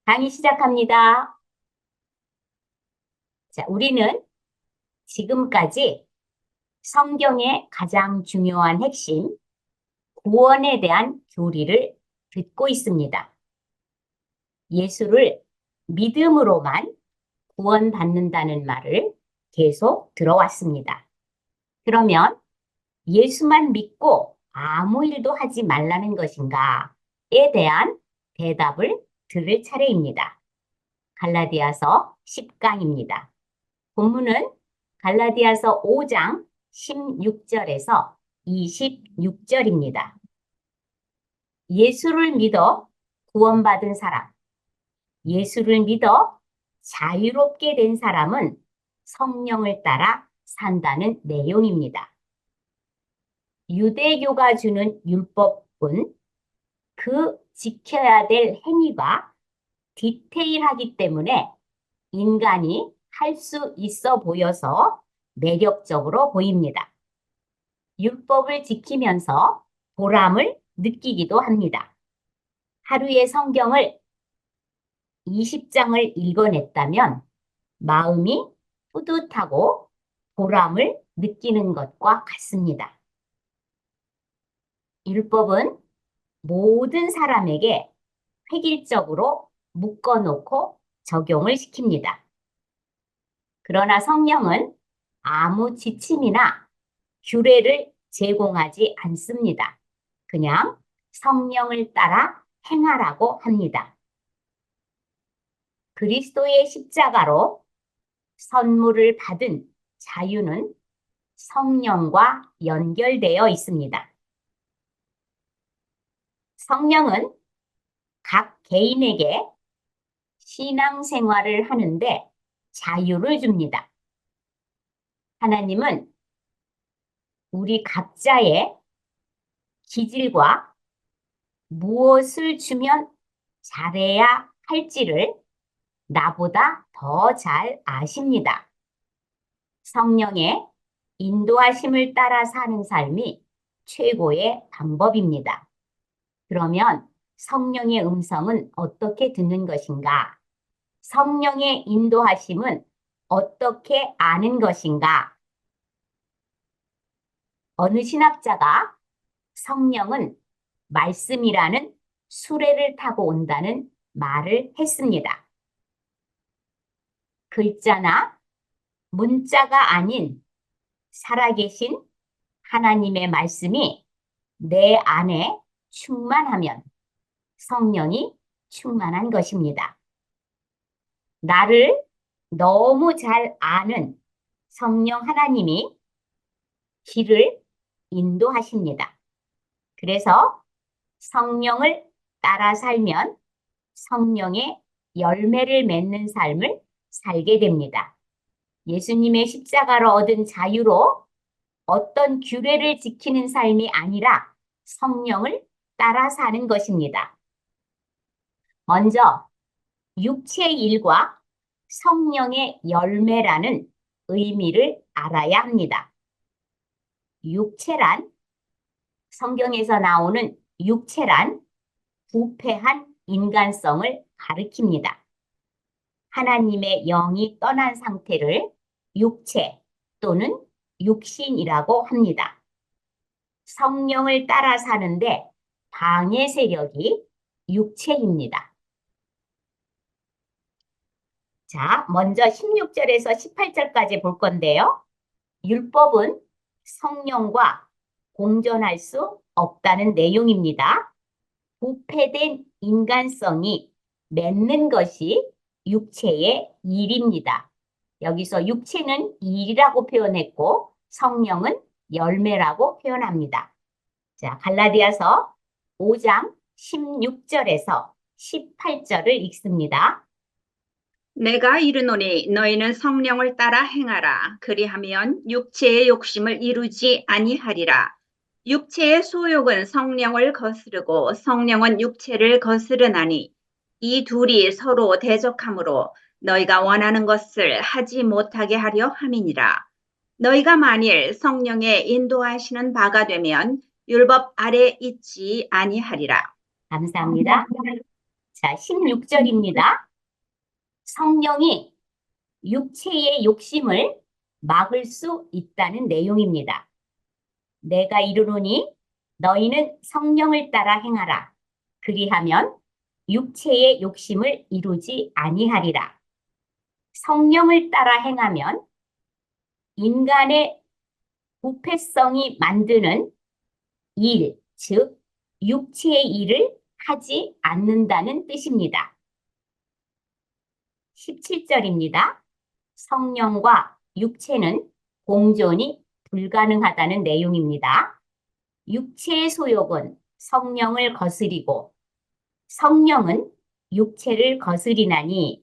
강의 시작합니다. 자, 우리는 지금까지 성경의 가장 중요한 핵심, 구원에 대한 교리를 듣고 있습니다. 예수를 믿음으로만 구원받는다는 말을 계속 들어왔습니다. 그러면 예수만 믿고 아무 일도 하지 말라는 것인가에 대한 대답을 들을 차례입니다. 갈라디아서 10강입니다. 본문은 갈라디아서 5장 16절에서 26절입니다. 예수를 믿어 구원받은 사람, 예수를 믿어 자유롭게 된 사람은 성령을 따라 산다는 내용입니다. 유대교가 주는 율법은 그 지켜야 될 행위가 디테일하기 때문에 인간이 할 수 있어 보여서 매력적으로 보입니다. 율법을 지키면서 보람을 느끼기도 합니다. 하루에 성경을 20장을 읽어냈다면 마음이 뿌듯하고 보람을 느끼는 것과 같습니다. 율법은 모든 사람에게 획일적으로 묶어놓고 적용을 시킵니다. 그러나 성령은 아무 지침이나 규례를 제공하지 않습니다. 그냥 성령을 따라 행하라고 합니다. 그리스도의 십자가로 선물을 받은 자유는 성령과 연결되어 있습니다. 성령은 각 개인에게 신앙생활을 하는데 자유를 줍니다. 하나님은 우리 각자의 기질과 무엇을 주면 잘해야 할지를 나보다 더 잘 아십니다. 성령의 인도하심을 따라 사는 삶이 최고의 방법입니다. 그러면 성령의 음성은 어떻게 듣는 것인가? 성령의 인도하심은 어떻게 아는 것인가? 어느 신학자가 성령은 말씀이라는 수레를 타고 온다는 말을 했습니다. 글자나 문자가 아닌 살아계신 하나님의 말씀이 내 안에 충만하면 성령이 충만한 것입니다. 나를 너무 잘 아는 성령 하나님이 길을 인도하십니다. 그래서 성령을 따라 살면 성령의 열매를 맺는 삶을 살게 됩니다. 예수님의 십자가로 얻은 자유로 어떤 규례를 지키는 삶이 아니라 성령을 따라 사는 것입니다. 먼저 육체의 일과 성령의 열매라는 의미를 알아야 합니다. 육체란 성경에서 나오는 육체란 부패한 인간성을 가리킵니다. 하나님의 영이 떠난 상태를 육체 또는 육신이라고 합니다. 성령을 따라 사는데 방해 세력이 육체입니다. 자, 먼저 16절에서 18절까지 볼 건데요. 율법은 성령과 공존할 수 없다는 내용입니다. 부패된 인간성이 맺는 것이 육체의 일입니다. 여기서 육체는 일이라고 표현했고 성령은 열매라고 표현합니다. 자, 갈라디아서 5장 16절에서 18절을 읽습니다. 내가 이르노니 너희는 성령을 따라 행하라. 그리하면 육체의 욕심을 이루지 아니하리라. 육체의 소욕은 성령을 거스르고 성령은 육체를 거스르나니 이 둘이 서로 대적하므로 너희가 원하는 것을 하지 못하게 하려 함이니라. 너희가 만일 성령의 인도하시는 바가 되면 율법 아래 있지 아니하리라. 감사합니다. 자, 16절입니다. 성령이 육체의 욕심을 막을 수 있다는 내용입니다. 내가 이르노니 너희는 성령을 따라 행하라. 그리하면 육체의 욕심을 이루지 아니하리라. 성령을 따라 행하면 인간의 부패성이 만드는 일, 즉 육체의 일을 하지 않는다는 뜻입니다. 17절입니다. 성령과 육체는 공존이 불가능하다는 내용입니다. 육체의 소욕은 성령을 거스리고 성령은 육체를 거스리나니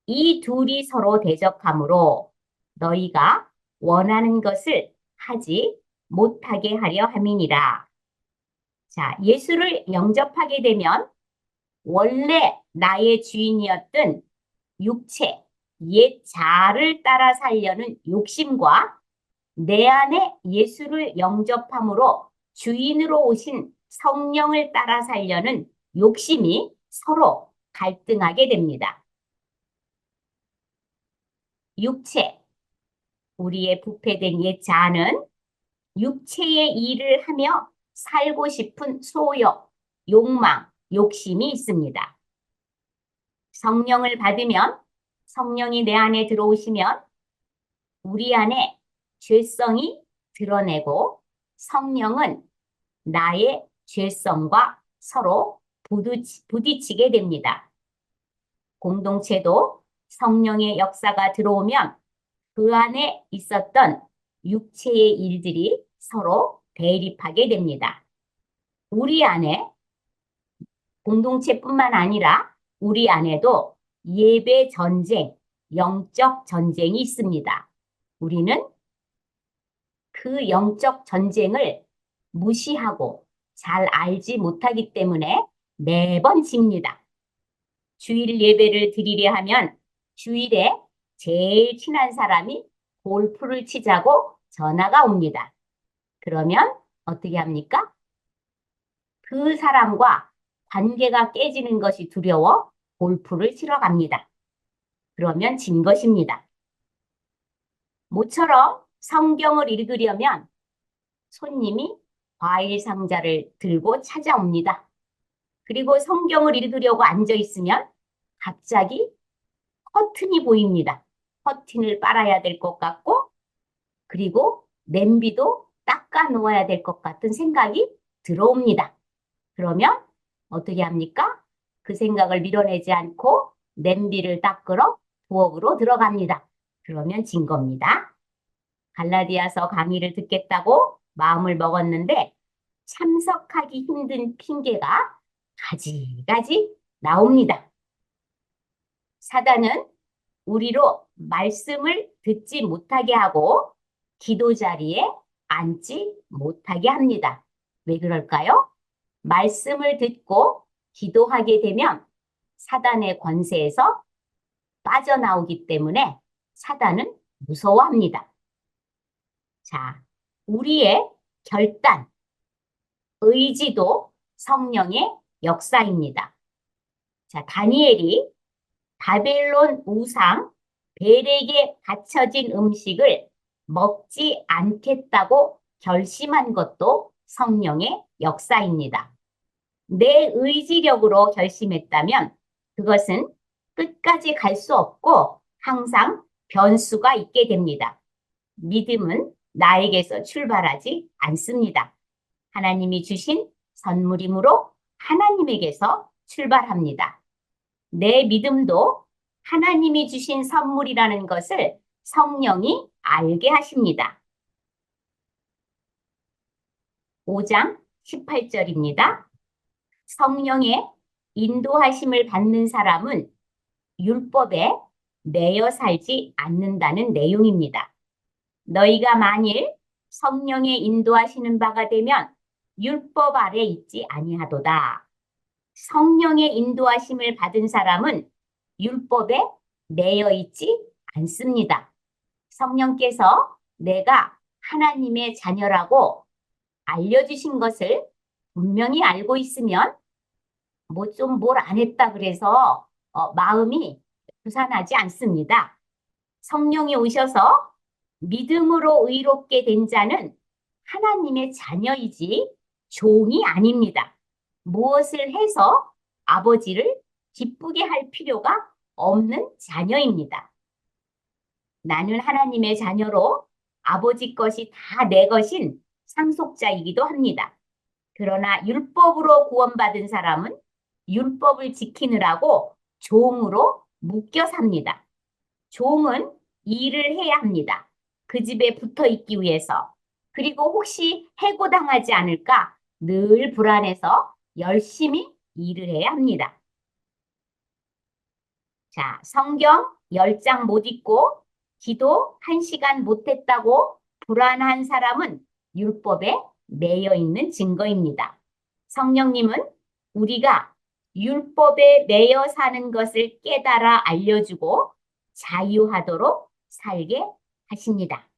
이 둘이 서로 대적하므로 너희가 원하는 것을 하지 못하게 하려 함이니라. 자, 예수를 영접하게 되면 원래 나의 주인이었던 육체, 옛 자아를 따라 살려는 욕심과 내 안에 예수를 영접함으로 주인으로 오신 성령을 따라 살려는 욕심이 서로 갈등하게 됩니다. 육체, 우리의 부패된 옛 자아는 육체의 일을 하며 살고 싶은 소욕, 욕망, 욕심이 있습니다. 성령을 받으면, 성령이 내 안에 들어오시면 우리 안에 죄성이 드러내고 성령은 나의 죄성과 서로 부딪히게 됩니다. 공동체도 성령의 역사가 들어오면 그 안에 있었던 육체의 일들이 서로 대립하게 됩니다. 우리 안에 공동체뿐만 아니라 우리 안에도 예배 전쟁, 영적 전쟁이 있습니다. 우리는 그 영적 전쟁을 무시하고 잘 알지 못하기 때문에 매번 집니다. 주일 예배를 드리려 하면 주일에 제일 친한 사람이 골프를 치자고 전화가 옵니다. 그러면 어떻게 합니까? 그 사람과 관계가 깨지는 것이 두려워 골프를 치러 갑니다. 그러면 진 것입니다. 모처럼 성경을 읽으려면 손님이 과일 상자를 들고 찾아옵니다. 그리고 성경을 읽으려고 앉아 있으면 갑자기 커튼이 보입니다. 커튼을 빨아야 될 것 같고, 그리고 냄비도 닦아 놓아야 될 것 같은 생각이 들어옵니다. 그러면 어떻게 합니까? 그 생각을 밀어내지 않고 냄비를 닦으러 부엌으로 들어갑니다. 그러면 진 겁니다. 갈라디아서 강의를 듣겠다고 마음을 먹었는데 참석하기 힘든 핑계가 가지가지 나옵니다. 사단은 우리로 말씀을 듣지 못하게 하고 기도 자리에 앉지 못하게 합니다. 왜 그럴까요? 말씀을 듣고 기도하게 되면 사단의 권세에서 빠져나오기 때문에 사단은 무서워합니다. 자, 우리의 결단, 의지도 성령의 역사입니다. 자, 다니엘이 바벨론 우상 벨에게 바쳐진 음식을 먹지 않겠다고 결심한 것도 성령의 역사입니다. 내 의지력으로 결심했다면 그것은 끝까지 갈 수 없고 항상 변수가 있게 됩니다. 믿음은 나에게서 출발하지 않습니다. 하나님이 주신 선물이므로 하나님에게서 출발합니다. 내 믿음도 하나님이 주신 선물이라는 것을 성령이 알게 하십니다. 5장 18절입니다. 성령의 인도하심을 받는 사람은 율법에 매여 살지 않는다는 내용입니다. 너희가 만일 성령의 인도하시는 바가 되면 율법 아래 있지 아니하도다. 성령의 인도하심을 받은 사람은 율법에 매여 있지 않습니다. 성령께서 내가 하나님의 자녀라고 알려주신 것을 분명히 알고 있으면 뭐 좀 뭘 안 했다 그래서 마음이 부산하지 않습니다. 성령이 오셔서 믿음으로 의롭게 된 자는 하나님의 자녀이지 종이 아닙니다. 무엇을 해서 아버지를 기쁘게 할 필요가 없는 자녀입니다. 나는 하나님의 자녀로 아버지 것이 다 내 것인 상속자이기도 합니다. 그러나 율법으로 구원받은 사람은 율법을 지키느라고 종으로 묶여 삽니다. 종은 일을 해야 합니다. 그 집에 붙어 있기 위해서. 그리고 혹시 해고당하지 않을까 늘 불안해서 열심히 일을 해야 합니다. 자, 성경 10장 못 읽고 기도 1시간 못 했다고 불안한 사람은 율법에 매여 있는 증거입니다. 성령님은 우리가 율법에 매여 사는 것을 깨달아 알려주고 자유하도록 살게 하십니다.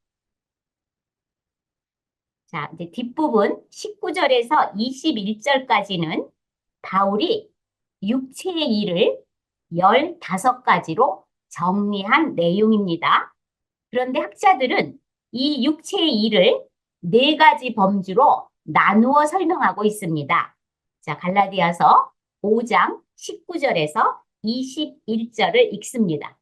자, 이제 뒷부분 19절에서 21절까지는 바울이 육체의 일을 15가지로 정리한 내용입니다. 그런데 학자들은 이 육체의 일을 4가지 범주로 나누어 설명하고 있습니다. 자, 갈라디아서 5장 19절에서 21절을 읽습니다.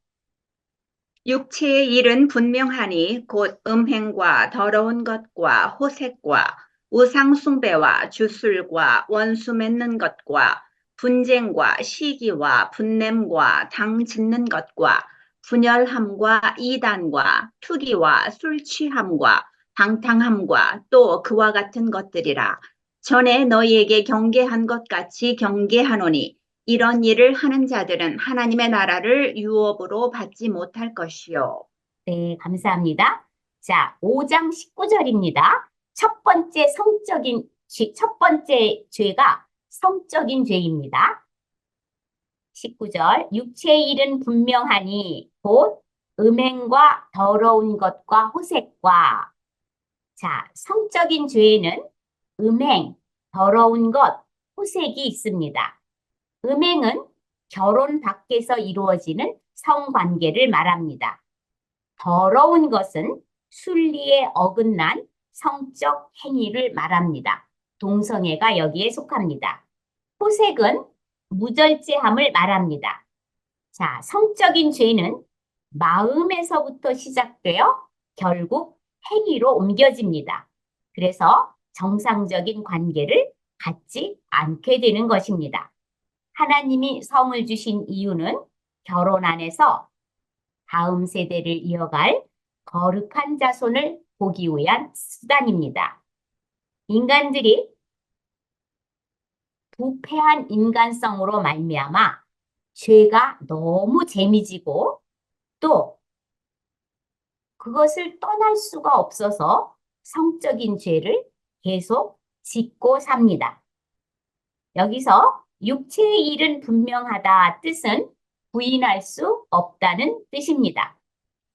육체의 일은 분명하니 곧 음행과 더러운 것과 호색과 우상 숭배와 주술과 원수 맺는 것과 분쟁과 시기와 분냄과 당 짓는 것과 분열함과 이단과 투기와 술 취함과 방탕함과 또 그와 같은 것들이라. 전에 너희에게 경계한 것 같이 경계하노니 이런 일을 하는 자들은 하나님의 나라를 유업으로 받지 못할 것이요. 네, 감사합니다. 자, 5장 19절입니다. 첫 번째 죄가 성적인 죄입니다. 19절, 육체의 일은 분명하니 곧 음행과 더러운 것과 호색과. 자, 성적인 죄에는 음행, 더러운 것, 호색이 있습니다. 음행은 결혼 밖에서 이루어지는 성관계를 말합니다. 더러운 것은 순리에 어긋난 성적 행위를 말합니다. 동성애가 여기에 속합니다. 호색은 무절제함을 말합니다. 자, 성적인 죄는 마음에서부터 시작되어 결국 행위로 옮겨집니다. 그래서 정상적인 관계를 갖지 않게 되는 것입니다. 하나님이 성을 주신 이유는 결혼 안에서 다음 세대를 이어갈 거룩한 자손을 보기 위한 수단입니다. 인간들이 부패한 인간성으로 말미암아 죄가 너무 재미지고 또 그것을 떠날 수가 없어서 성적인 죄를 계속 짓고 삽니다. 여기서 육체의 일은 분명하다 뜻은 부인할 수 없다는 뜻입니다.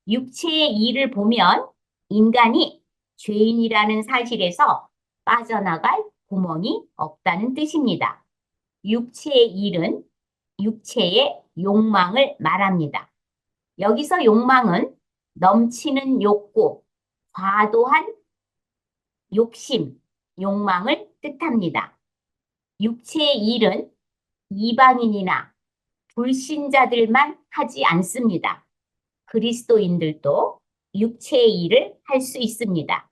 육체의 일을 보면 인간이 죄인이라는 사실에서 빠져나갈 구멍이 없다는 뜻입니다. 육체의 일은 육체의 욕망을 말합니다. 여기서 욕망은 넘치는 욕구, 과도한 욕심, 욕망을 뜻합니다. 육체의 일은 이방인이나 불신자들만 하지 않습니다. 그리스도인들도 육체의 일을 할 수 있습니다.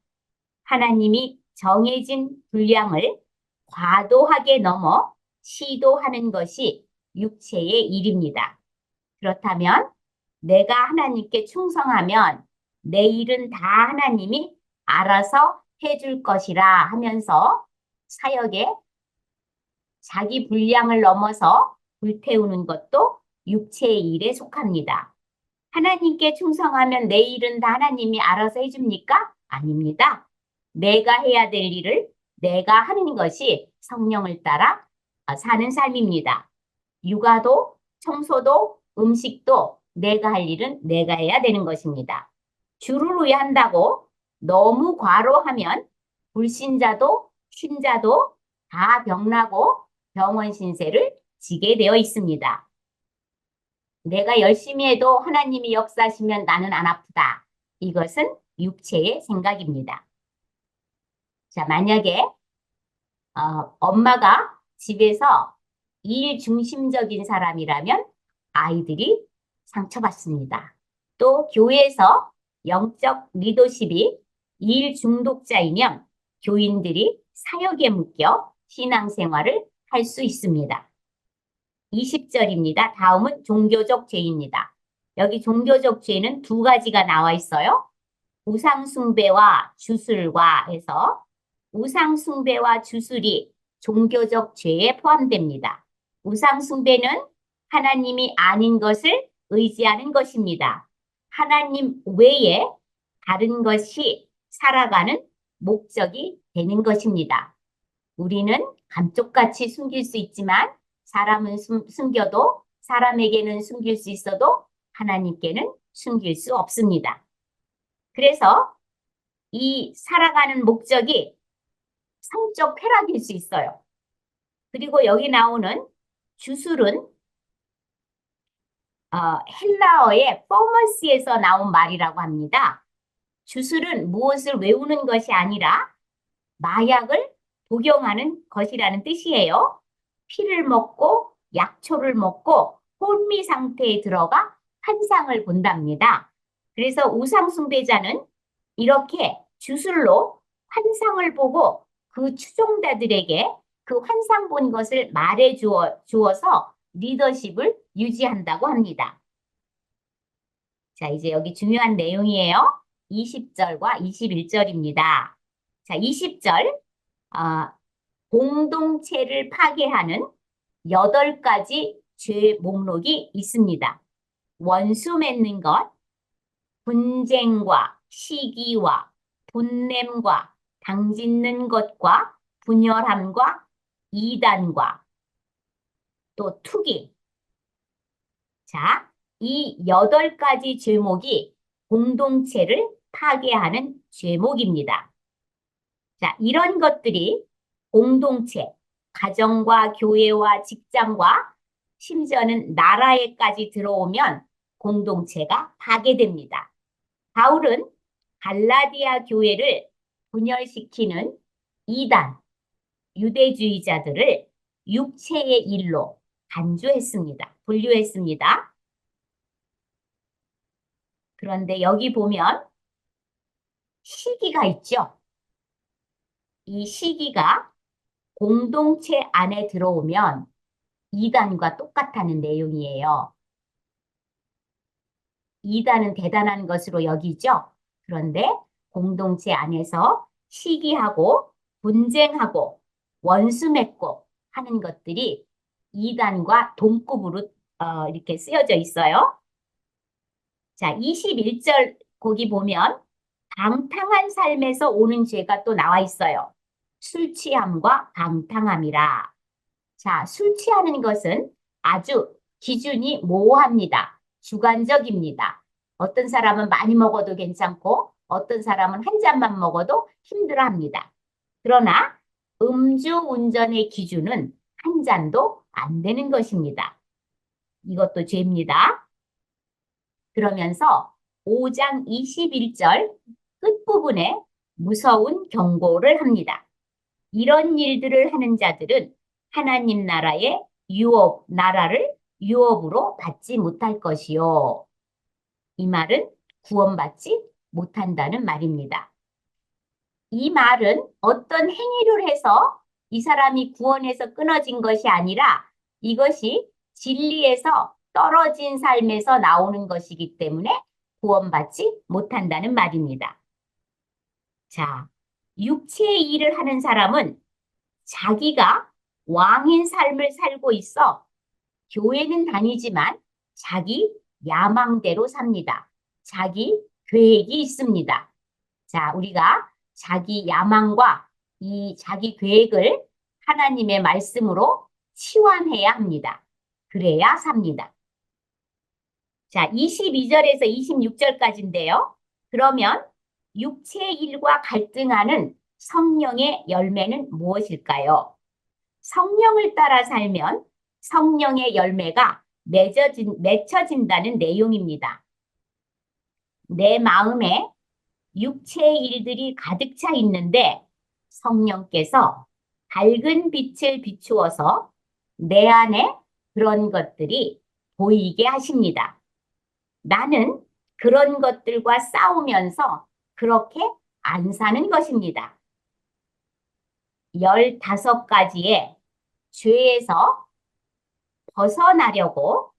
하나님이 정해진 분량을 과도하게 넘어 시도하는 것이 육체의 일입니다. 그렇다면 내가 하나님께 충성하면 내 일은 다 하나님이 알아서 해줄 것이라 하면서 사역에 자기 분량을 넘어서 불태우는 것도 육체의 일에 속합니다. 하나님께 충성하면 내 일은 다 하나님이 알아서 해줍니까? 아닙니다. 내가 해야 될 일을 내가 하는 것이 성령을 따라 사는 삶입니다. 육아도, 청소도, 음식도 내가 할 일은 내가 해야 되는 것입니다. 주를 위해 한다고 너무 과로하면 불신자도, 신자도 다 병나고 병원 신세를 지게 되어 있습니다. 내가 열심히 해도 하나님이 역사하시면 나는 안 아프다. 이것은 육체의 생각입니다. 자, 만약에 엄마가 집에서 일 중심적인 사람이라면 아이들이 상처받습니다. 또 교회에서 영적 리더십이 일 중독자이면 교인들이 사역에 묶여 신앙생활을 할 수 있습니다. 20절입니다. 다음은 종교적 죄입니다. 여기 종교적 죄는 두 가지가 나와 있어요. 우상숭배와 주술과 해서 우상숭배와 주술이 종교적 죄에 포함됩니다. 우상숭배는 하나님이 아닌 것을 의지하는 것입니다. 하나님 외에 다른 것이 살아가는 목적이 되는 것입니다. 우리는 감쪽같이 숨길 수 있지만 사람은 숨겨도 사람에게는 숨길 수 있어도 하나님께는 숨길 수 없습니다. 그래서 이 살아가는 목적이 성적 쾌락일 수 있어요. 그리고 여기 나오는 주술은 헬라어의 포머스에서 나온 말이라고 합니다. 주술은 무엇을 외우는 것이 아니라 마약을 복용하는 것이라는 뜻이에요. 피를 먹고 약초를 먹고 혼미 상태에 들어가 환상을 본답니다. 그래서 우상숭배자는 이렇게 주술로 환상을 보고 그 추종자들에게 그 환상 본 것을 말해 주어서 리더십을 유지한다고 합니다. 자, 이제 여기 중요한 내용이에요. 20절과 21절입니다. 자, 20절. 공동체를 파괴하는 8가지 죄 목록이 있습니다. 원수 맺는 것, 분쟁과 시기와 분냄과 당짓는 것과 분열함과 이단과 또 투기. 자, 이 8가지 죄목이 공동체를 파괴하는 죄목입니다. 자, 이런 것들이 공동체, 가정과 교회와 직장과 심지어는 나라에까지 들어오면 공동체가 파괴됩니다. 바울은 갈라디아 교회를 분열시키는 이단, 유대주의자들을 육체의 일로 간주했습니다. 분류했습니다. 그런데 여기 보면 시기가 있죠. 이 시기가 공동체 안에 들어오면 이단과 똑같다는 내용이에요. 이단은 대단한 것으로 여기죠. 그런데 공동체 안에서 시기하고 분쟁하고 원수 맺고 하는 것들이 이단과 동급으로 이렇게 쓰여져 있어요. 자, 21절 거기 보면 방탕한 삶에서 오는 죄가 또 나와 있어요. 술 취함과 방탕함이라. 자, 술 취하는 것은 아주 기준이 모호합니다. 주관적입니다. 어떤 사람은 많이 먹어도 괜찮고 어떤 사람은 한 잔만 먹어도 힘들어합니다. 그러나 음주운전의 기준은 한 잔도 안 되는 것입니다. 이것도 죄입니다. 그러면서 5장 21절 끝부분에 무서운 경고를 합니다. 이런 일들을 하는 자들은 하나님 나라의 나라를 유업으로 받지 못할 것이요. 이 말은 구원받지 못한다는 말입니다. 이 말은 어떤 행위를 해서 이 사람이 구원에서 끊어진 것이 아니라 이것이 진리에서 떨어진 삶에서 나오는 것이기 때문에 구원받지 못한다는 말입니다. 자, 육체의 일을 하는 사람은 자기가 왕인 삶을 살고 있어 교회는 다니지만 자기 야망대로 삽니다. 자기 계획이 있습니다. 자, 우리가 자기 야망과 이 자기 계획을 하나님의 말씀으로 치환해야 합니다. 그래야 삽니다. 자, 22절에서 26절까지인데요. 그러면 육체의 일과 갈등하는 성령의 열매는 무엇일까요? 성령을 따라 살면 성령의 열매가 맺혀진다는 내용입니다. 내 마음에 육체의 일들이 가득 차 있는데 성령께서 밝은 빛을 비추어서 내 안에 그런 것들이 보이게 하십니다. 나는 그런 것들과 싸우면서 그렇게 안 사는 것입니다. 15가지의 죄에서 벗어나려고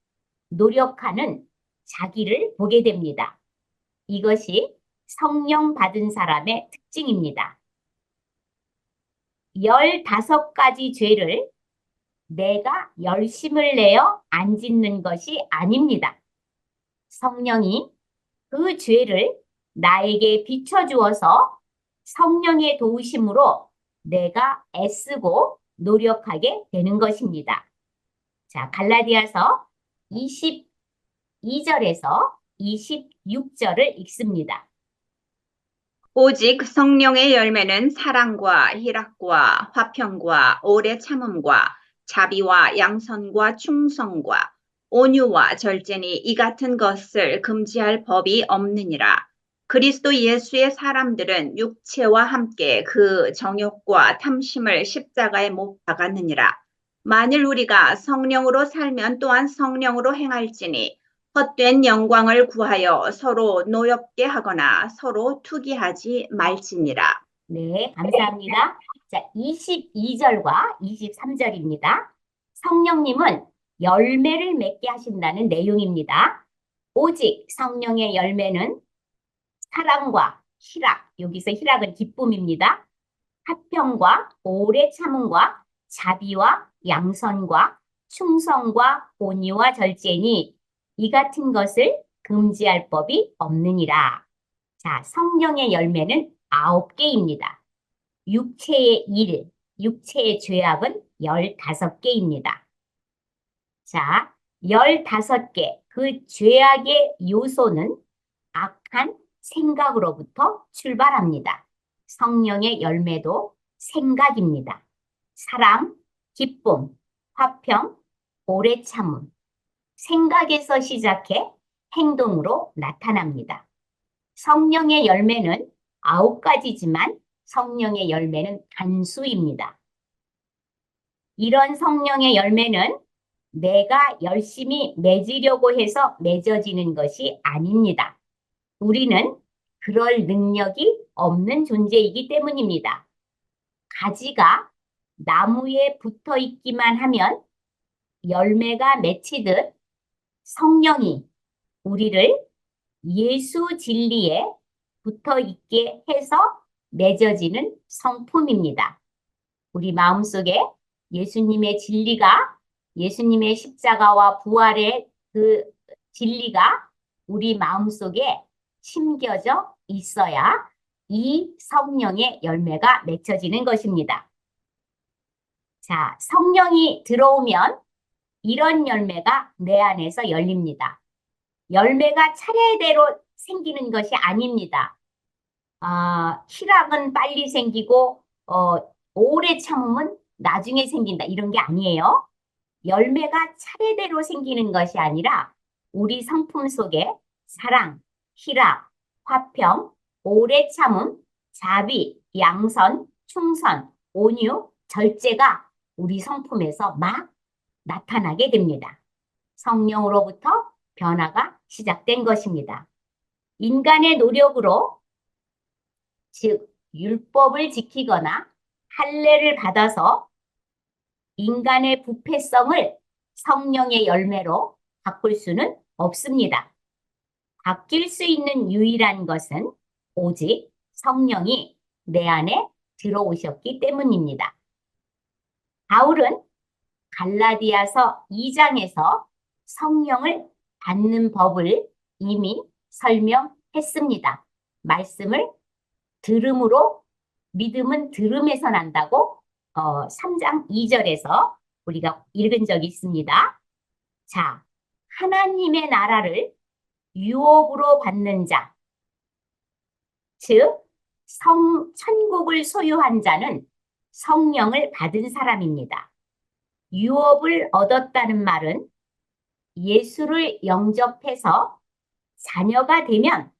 노력하는 자기를 보게 됩니다. 이것이 성령 받은 사람의 특징입니다. 15가지 죄를 내가 열심을 내어 안 짓는 것이 아닙니다. 성령이 그 죄를 나에게 비춰주어서 성령의 도우심으로 내가 애쓰고 노력하게 되는 것입니다. 자, 갈라디아서 22절에서 26절을 읽습니다. 오직 성령의 열매는 사랑과 희락과 화평과 오래 참음과 자비와 양선과 충성과 온유와 절제니 이 같은 것을 금지할 법이 없느니라. 그리스도 예수의 사람들은 육체와 함께 그 정욕과 탐심을 십자가에 못 박았느니라. 만일 우리가 성령으로 살면 또한 성령으로 행할지니 헛된 영광을 구하여 서로 노엽게 하거나 서로 투기하지 말지니라. 네, 감사합니다. 자, 22절과 23절입니다. 성령님은 열매를 맺게 하신다는 내용입니다. 오직 성령의 열매는 사랑과 희락, 여기서 희락은 기쁨입니다. 화평과 오래 참음과 자비와 양선과 충성과 온유와 절제니 이 같은 것을 금지할 법이 없느니라. 자, 성령의 열매는 9개입니다. 육체의 일, 육체의 죄악은 15개입니다. 자, 15개, 그 죄악의 요소는 악한 생각으로부터 출발합니다. 성령의 열매도 생각입니다. 사랑, 기쁨, 화평, 오래 참음. 생각에서 시작해 행동으로 나타납니다. 성령의 열매는 9가지지만 성령의 열매는 단수입니다. 이런 성령의 열매는 내가 열심히 맺으려고 해서 맺어지는 것이 아닙니다. 우리는 그럴 능력이 없는 존재이기 때문입니다. 가지가 나무에 붙어 있기만 하면 열매가 맺히듯 성령이 우리를 예수 진리에 붙어 있게 해서 맺어지는 성품입니다. 우리 마음속에 예수님의 진리가, 예수님의 십자가와 부활의 그 진리가 우리 마음속에 심겨져 있어야 이 성령의 열매가 맺혀지는 것입니다. 자, 성령이 들어오면 이런 열매가 내 안에서 열립니다. 열매가 차례대로 생기는 것이 아닙니다. 희락은 빨리 생기고 오래 참음은 나중에 생긴다 이런 게 아니에요. 열매가 차례대로 생기는 것이 아니라 우리 성품 속에 사랑, 희락, 화평, 오래 참음, 자비, 양선, 충선, 온유, 절제가 우리 성품에서 막 나타나게 됩니다. 성령으로부터 변화가 시작된 것입니다. 인간의 노력으로, 즉 율법을 지키거나 할례를 받아서 인간의 부패성을 성령의 열매로 바꿀 수는 없습니다. 바뀔 수 있는 유일한 것은 오직 성령이 내 안에 들어오셨기 때문입니다. 바울은 갈라디아서 2장에서 성령을 받는 법을 이미 설명했습니다. 말씀을 들음으로, 믿음은 들음에서 난다고 3장 2절에서 우리가 읽은 적이 있습니다. 자, 하나님의 나라를 유업으로 받는 자, 즉 천국을 소유한 자는 성령을 받은 사람입니다. 유업을 얻었다는 말은 예수를 영접해서 자녀가 되면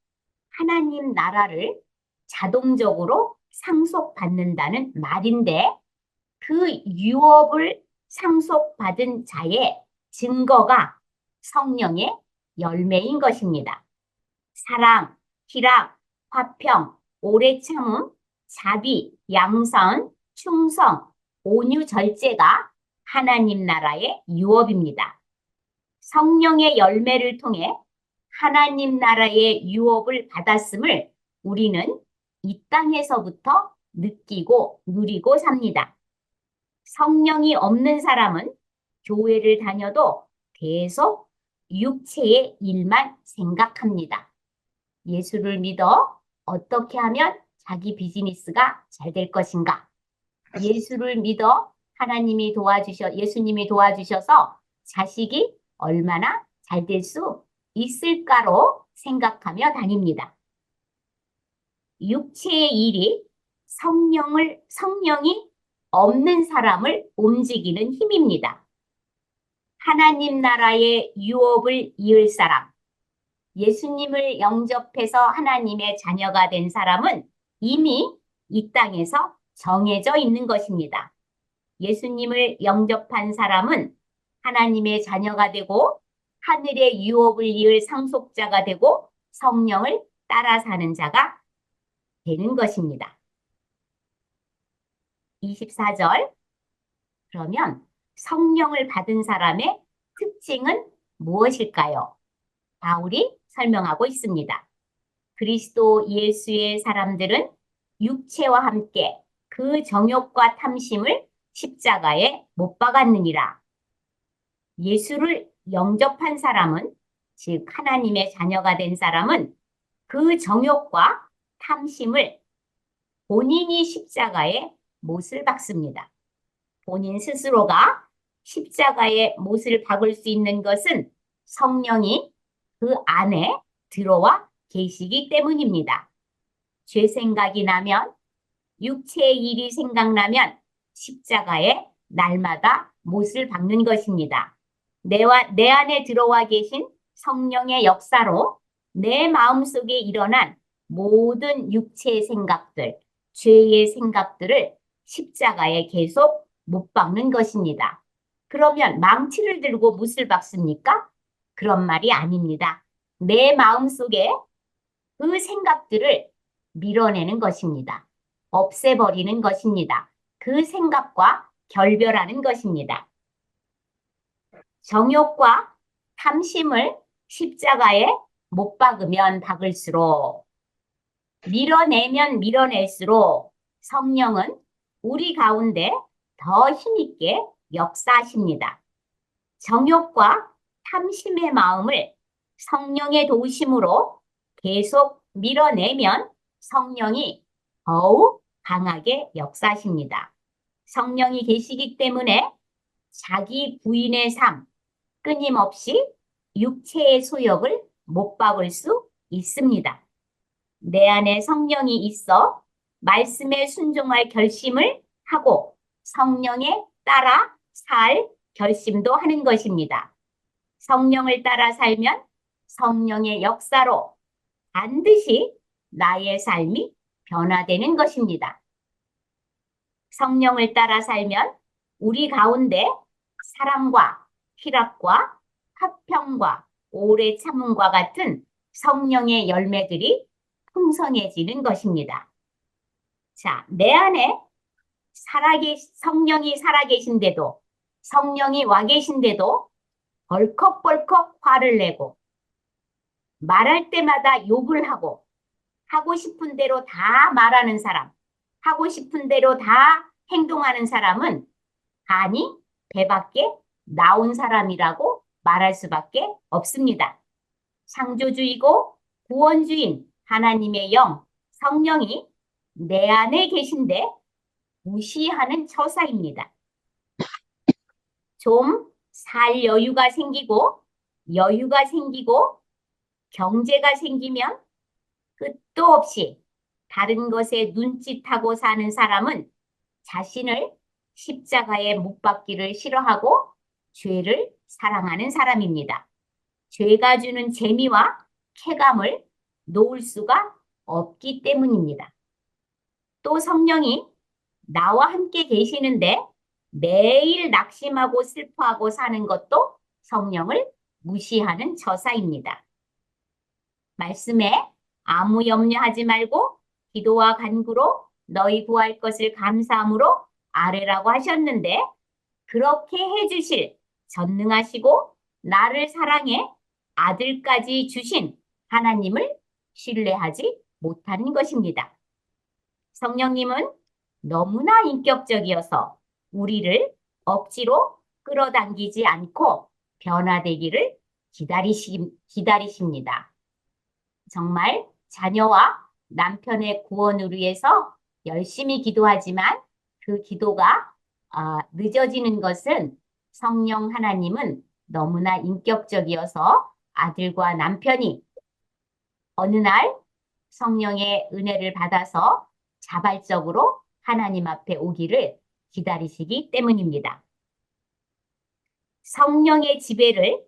하나님 나라를 자동적으로 상속받는다는 말인데 그 유업을 상속받은 자의 증거가 성령의 열매인 것입니다. 사랑, 희락, 화평, 오래 참음, 자비, 양선, 충성, 온유, 절제가 하나님 나라의 유업입니다. 성령의 열매를 통해 하나님 나라의 유업을 받았음을 우리는 이 땅에서부터 느끼고 누리고 삽니다. 성령이 없는 사람은 교회를 다녀도 계속 육체의 일만 생각합니다. 예수를 믿어 어떻게 하면 자기 비즈니스가 잘 될 것인가? 예수를 믿어 예수님이 도와주셔서 자식이 얼마나 잘 될 수 있을까로 생각하며 다닙니다. 육체의 일이 성령이 없는 사람을 움직이는 힘입니다. 하나님 나라의 유업을 이을 사람, 예수님을 영접해서 하나님의 자녀가 된 사람은 이미 이 땅에서 정해져 있는 것입니다. 예수님을 영접한 사람은 하나님의 자녀가 되고 하늘의 유업을 이을 상속자가 되고 성령을 따라 사는 자가 되는 것입니다. 24절. 그러면 성령을 받은 사람의 특징은 무엇일까요? 바울이 설명하고 있습니다. 그리스도 예수의 사람들은 육체와 함께 그 정욕과 탐심을 십자가에 못 박았느니라. 예수를 영접한 사람은, 즉 하나님의 자녀가 된 사람은 그 정욕과 탐심을 본인이 십자가에 못을 박습니다. 본인 스스로가 십자가에 못을 박을 수 있는 것은 성령이 그 안에 들어와 계시기 때문입니다. 죄 생각이 나면, 육체의 일이 생각나면 십자가에 날마다 못을 박는 것입니다. 내 안에 들어와 계신 성령의 역사로 내 마음속에 일어난 모든 육체의 생각들, 죄의 생각들을 십자가에 계속 못 박는 것입니다. 그러면 망치를 들고 못을 박습니까? 그런 말이 아닙니다. 내 마음속에 그 생각들을 밀어내는 것입니다. 없애버리는 것입니다. 그 생각과 결별하는 것입니다. 정욕과 탐심을 십자가에 못 박으면 박을수록, 밀어내면 밀어낼수록 성령은 우리 가운데 더 힘있게 역사하십니다. 정욕과 탐심의 마음을 성령의 도우심으로 계속 밀어내면 성령이 더욱 강하게 역사하십니다. 성령이 계시기 때문에 자기 부인의 삶, 끊임없이 육체의 소욕을 못 박을 수 있습니다. 내 안에 성령이 있어 말씀에 순종할 결심을 하고 성령에 따라 살 결심도 하는 것입니다. 성령을 따라 살면 성령의 역사로 반드시 나의 삶이 변화되는 것입니다. 성령을 따라 살면 우리 가운데 사랑과 희락과 화평과 오래 참음과 같은 성령의 열매들이 풍성해지는 것입니다. 자, 내 안에 성령이 살아계신데도, 성령이 와 계신데도 벌컥벌컥 화를 내고 말할 때마다 욕을 하고 싶은 대로 다 말하는 사람, 하고 싶은 대로 다 행동하는 사람은 간이 배 밖에 나온 사람이라고 말할 수밖에 없습니다. 창조주이고 구원주인 하나님의 영, 성령이 내 안에 계신데 무시하는 처사입니다. 좀 살 여유가 생기고 경제가 생기면 끝도 없이 다른 것에 눈짓하고 사는 사람은 자신을 십자가에 못 박기를 싫어하고 죄를 사랑하는 사람입니다. 죄가 주는 재미와 쾌감을 놓을 수가 없기 때문입니다. 또 성령이 나와 함께 계시는데 매일 낙심하고 슬퍼하고 사는 것도 성령을 무시하는 처사입니다. 말씀에 아무 염려하지 말고 기도와 간구로 너희 구할 것을 감사함으로 아뢰라고 하셨는데 그렇게 해주실 전능하시고 나를 사랑해 아들까지 주신 하나님을 신뢰하지 못하는 것입니다. 성령님은 너무나 인격적이어서 우리를 억지로 끌어당기지 않고 변화되기를 기다리십니다. 정말 자녀와 남편의 구원을 위해서 열심히 기도하지만 그 기도가 늦어지는 것은 성령 하나님은 너무나 인격적이어서 아들과 남편이 어느 날 성령의 은혜를 받아서 자발적으로 하나님 앞에 오기를 기다리시기 때문입니다. 성령의 지배를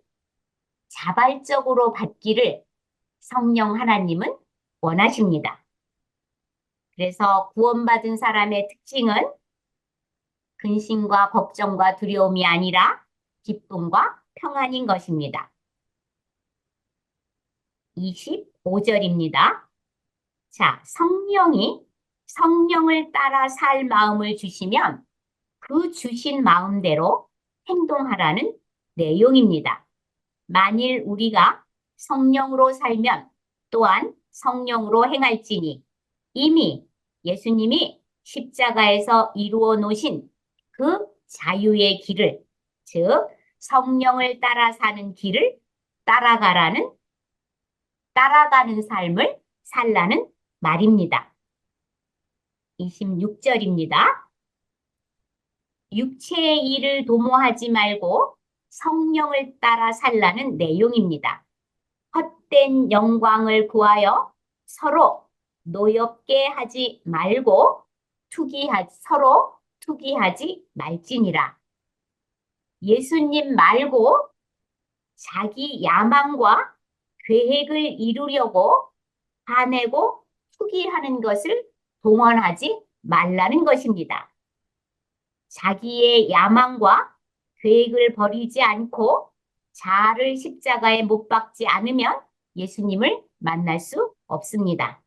자발적으로 받기를 성령 하나님은 원하십니다. 그래서 구원받은 사람의 특징은 근심과 걱정과 두려움이 아니라 기쁨과 평안인 것입니다. 25절입니다. 자, 성령을 따라 살 마음을 주시면 그 주신 마음대로 행동하라는 내용입니다. 만일 우리가 성령으로 살면 또한 성령으로 행할지니 이미 예수님이 십자가에서 이루어 놓으신 그 자유의 길을, 즉 성령을 따라 사는 길을 따라가는 삶을 살라는 말입니다. 26절입니다. 육체의 일을 도모하지 말고 성령을 따라 살라는 내용입니다. 헛된 영광을 구하여 서로 노엽게 하지 말고 서로 투기하지 말지니라. 예수님 말고 자기 야망과 계획을 이루려고 화내고 투기하는 것을 동원하지 말라는 것입니다. 자기의 야망과 계획을 버리지 않고 자아를 십자가에 못 박지 않으면 예수님을 만날 수 없습니다.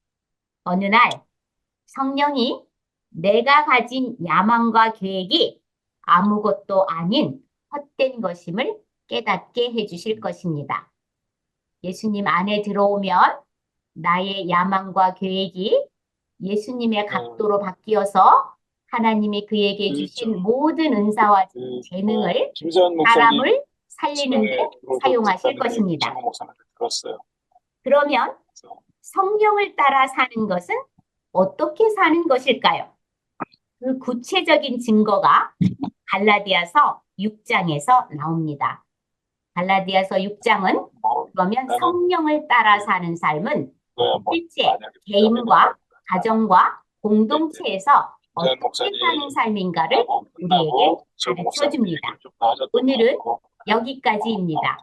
어느 날 성령이 내가 가진 야망과 계획이 아무것도 아닌 헛된 것임을 깨닫게 해주실 것입니다. 예수님 안에 들어오면 나의 야망과 계획이 예수님의 각도로 바뀌어서 하나님이 그에게 주신 모든 은사와 재능을 사람을 살리는 데 사용하실 것입니다. 그러면 성령을 따라 사는 것은 어떻게 사는 것일까요? 그 구체적인 증거가 갈라디아서 6장에서 나옵니다. 갈라디아서 6장은 그러면 성령을 따라 사는 삶은 실제 개인과 가정과 공동체에서 어떻게 사는 삶인가를 우리에게 가르쳐 줍니다. 오늘은 여기까지입니다.